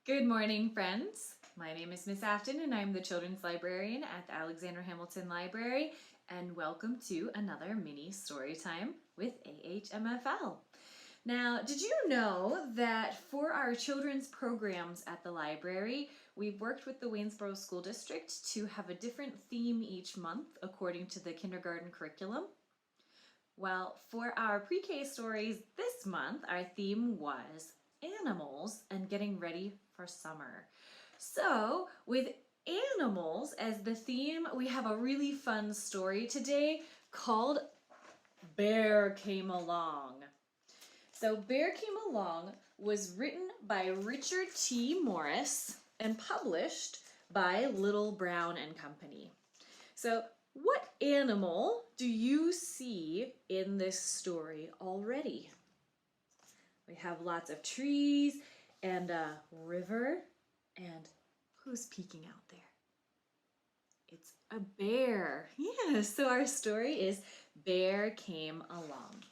Good morning, friends. My name is Miss Afton and I'm the Children's Librarian at the Alexander Hamilton Library, and welcome to another mini story time with AHMFL. Now, did you know that for our children's programs at the library, we've worked with the Waynesboro School District to have a different theme each month according to the kindergarten curriculum? Well, for our pre-K stories this month, our theme was animals and getting ready for summer. So, with animals as the theme, we have a really fun story today called Bear Came Along. So, Bear Came Along was written by Richard T. Morris and published by Little Brown and Company. So, what animal do you see in this story already? We have lots of trees and a river, and who's peeking out there? It's a bear. Yes, so our story is Bear Came Along.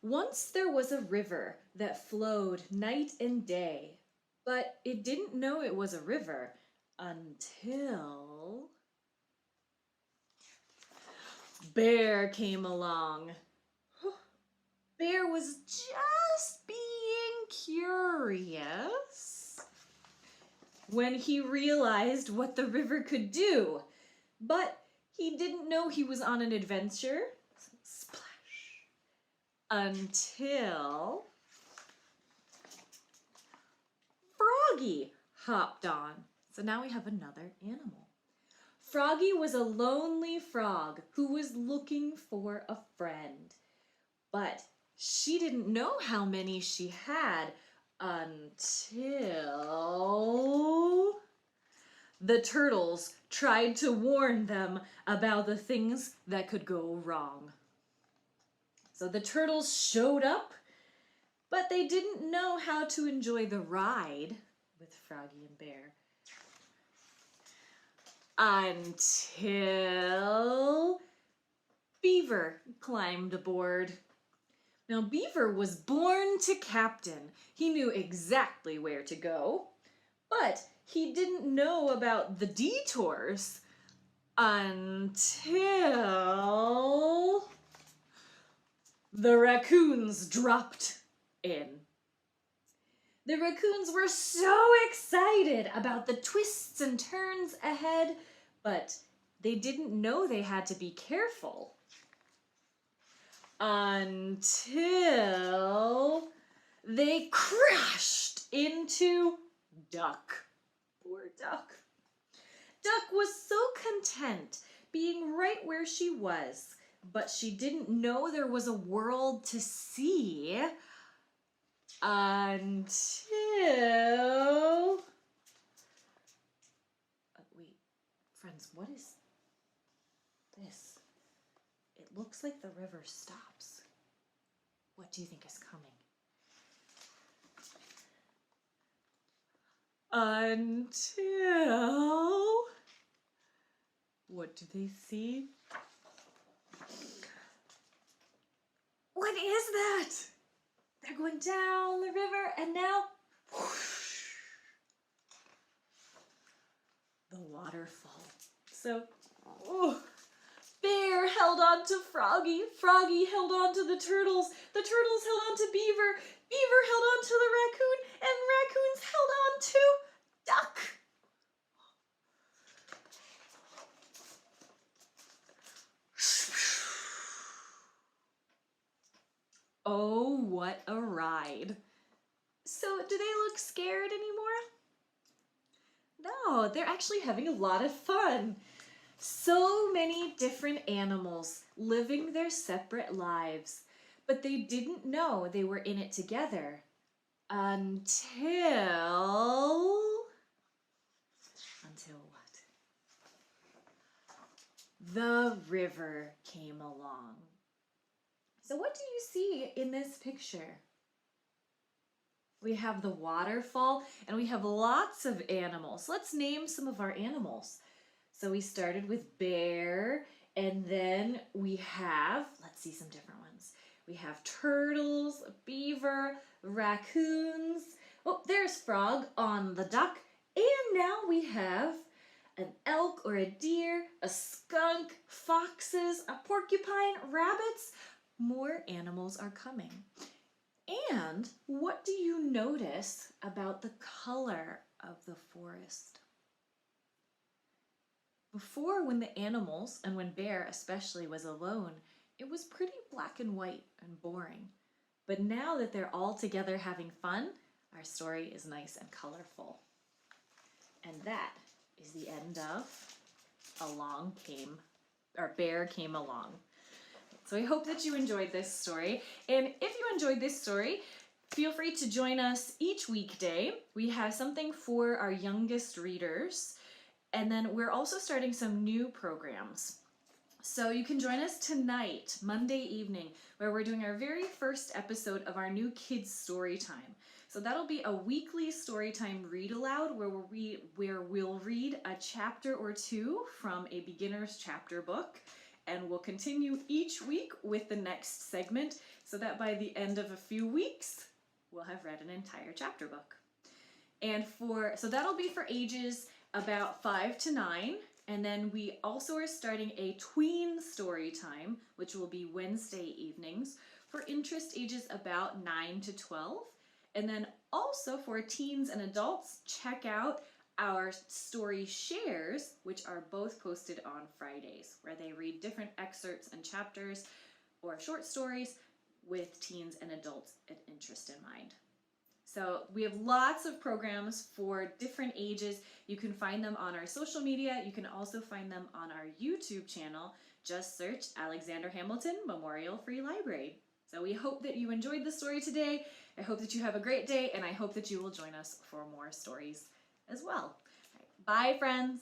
Once there was a river that flowed night and day, but it didn't know it was a river until Bear came along. Bear was just being curious when he realized what the river could do, but he didn't know he was on an adventure. Splash. Until Froggy hopped on. So now we have another animal. Froggy was a lonely frog who was looking for a friend, but she didn't know how many she had until the turtles tried to warn them about the things that could go wrong. So the turtles showed up, but they didn't know how to enjoy the ride with Froggy and Bear until Beaver climbed aboard. Now, Beaver was born to captain. He knew exactly where to go, but he didn't know about the detours until the raccoons dropped in. The raccoons were so excited about the twists and turns ahead, but they didn't know they had to be careful until they crashed into Duck. Poor Duck. Duck was so content being right where she was, but she didn't know there was a world to see until... wait, friends, what is this? It looks like the river stops. What do you think is coming? Until... what do they see? What is that? They're going down the river and now whoosh, the waterfall. So, Bear held on to Froggy. Froggy held on to the turtles. The turtles held on to Beaver. Beaver held on to the raccoon. And raccoons held on to Duck. Oh, what a ride. So, do they look scared anymore? No, they're actually having a lot of fun. So many different animals living their separate lives, but they didn't know they were in it together until what? The river came along. So what do you see in this picture? We have the waterfall and we have lots of animals. Let's name some of our animals. So we started with bear, and then we have, let's see some different ones. We have turtles, beaver, raccoons. Oh, there's Frog on the duck. And now we have an elk or a deer, a skunk, foxes, a porcupine, rabbits. More animals are coming. And what do you notice about the color of the forest? Before, when the animals, and when Bear especially was alone, it was pretty black and white and boring. But now that they're all together having fun, our story is nice and colorful. And that is the end of Bear Came Along. So I hope that you enjoyed this story. And if you enjoyed this story, feel free to join us each weekday. We have something for our youngest readers. And then we're also starting some new programs. So you can join us tonight, Monday evening, where we're doing our very first episode of our new Kids Storytime. So that'll be a weekly Storytime read aloud where we'll read a chapter or two from a beginner's chapter book. And we'll continue each week with the next segment so that by the end of a few weeks, we'll have read an entire chapter book. And so that'll be for ages about 5 to 9. And then we also are starting a tween story time, which will be Wednesday evenings for interest ages about 9 to 12. And then also for teens and adults, check out our story shares, which are both posted on Fridays, where they read different excerpts and chapters or short stories with teens and adults at interest in mind. So we have lots of programs for different ages. You can find them on our social media. You can also find them on our YouTube channel. Just search Alexander Hamilton Memorial Free Library. So we hope that you enjoyed the story today. I hope that you have a great day, and I hope that you will join us for more stories as well. All right, bye, friends.